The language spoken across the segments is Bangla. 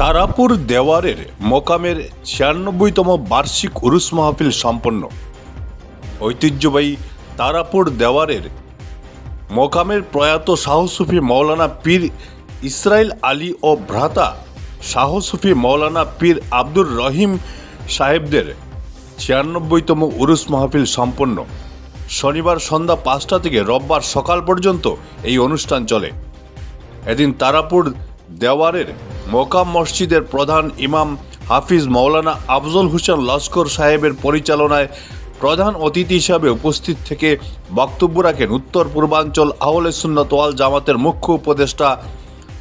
তারাপুর দেওয়ারের মোকামের ৯৬তম বার্ষিক উরুস মাহফিল সম্পন্ন। ঐতিহ্যবাহী তারাপুর দেওয়ারের মোকামের প্রয়াত শাহ সুফি মৌলানা পীর ইসরাইল আলী ও ভ্রাতা শাহ সুফি মৌলানা পীর আব্দুর রহিম সাহেবদের ৯৬তম উরুস মাহফিল সম্পন্ন। শনিবার সন্ধ্যা ৫টা থেকে রোববার সকাল পর্যন্ত এই অনুষ্ঠান চলে। এদিন তারাপুর দেওয়ারের মোকাম মসজিদের প্রধান ইমাম হাফিজ মৌলানা আফজল হোসেন লস্কর সাহেবের পরিচালনায় প্রধান অতিথি হিসাবে উপস্থিত থেকে বক্তব্য রাখেন উত্তর পূর্বাঞ্চল আহলে সুন্নাত ওয়াল জামাতের মুখ্য উপদেষ্টা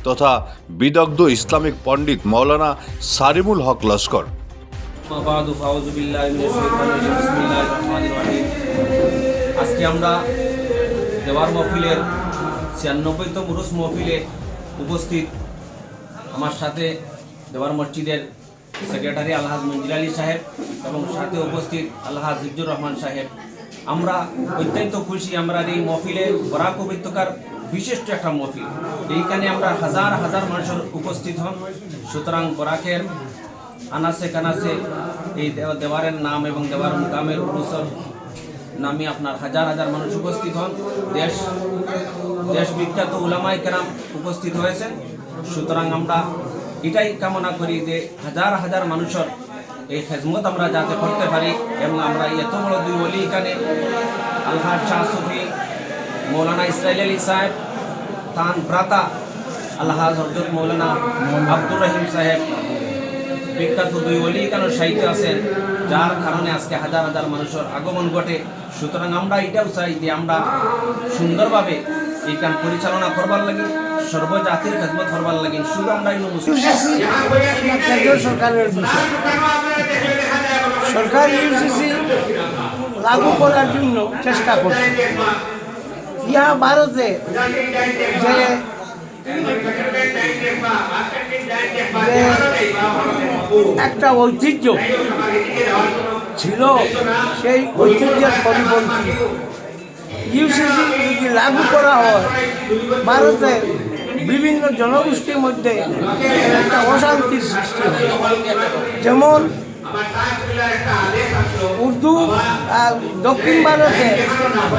তথা বিদগ্ধ ইসলামিক পণ্ডিত মৌলানা সারিমুল হক লস্কর। আজকে আমরা দেওয়ার মহফিলের ৯৬তম উরুস মহফিলে উপস্থিত। আমার সাথে দেওয়ার মসজিদের সেক্রেটারি আলহাজ মঞ্জিল আলী সাহেব এবং সাথে উপস্থিত আলহাজ হিফজুর রহমান সাহেব। আমরা অত্যন্ত খুশি। আমরা এই মহফিলে বরাক উপত্যকার বিশিষ্ট একটা মহফিল। এইখানে আমরা হাজার হাজার মানুষের উপস্থিত হন। সুতরাং বরাকের আনাসে কানাসে এই দেওয়ারের নাম এবং দেওয়ার মুকামের উরুসের নামে আপনার হাজার হাজার মানুষ উপস্থিত হন। দেশ বিখ্যাত উলামায়ে কেরাম উপস্থিত হয়েছেন। সুতরাং আমরা এটাই কামনা করি যে হাজার হাজার মানুষের এই খেজমত আমরা যাতে করতে পারি এবং আমরা এত বড় দুই ওলি এখানে আলহাজ শাহ সুফি মৌলানা ইসরাইল আলী সাহেব তান ভ্রাতা আলহাজ হযরত মৌলানা আব্দুর রহিম সাহেব বিখ্যাত দুই ওলি এখানে সাহিত্য আছেন, যার কারণে আজকে হাজার হাজার মানুষের আগমন ঘটে। সুতরাং আমরা এটাও চাই যে আমরা সুন্দরভাবে এই কাম পরিচালনা করবার লাগে, সর্বজাতির খেদমত করবার লাগে। শুধু আমরা সরকারের বিষয় সরকার ইউসিসি লাগু করার জন্য চেষ্টা করছে। ইহা ভারতে যে একটা ঐতিহ্য ছিল, সেই ঐতিহ্যের পরিপন্থী ইউসিসি যদি লাগু করা হয়, ভারতে বিভিন্ন জনগোষ্ঠীর মধ্যে একটা অশান্তির সৃষ্টি হয়। যেমন উর্দু আর দক্ষিণ ভারতের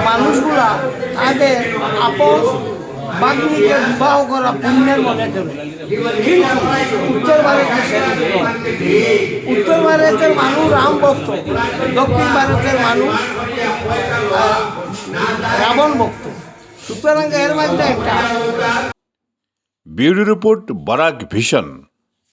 মানুষগুলা তাদের আপন বাগ্নিকে বিবাহ করা পুণ্যের মনে করে, কিন্তু উত্তর ভারতে সেরকম নয়। উত্তর ভারতের মানুষ রাম ভক্ত, দক্ষিণ ভারতের মানুষ রাবণ ভক্ত। সুতরাং এর মধ্যে একটা ব্যুরো রিপোর্ট, বরাক ভিশন।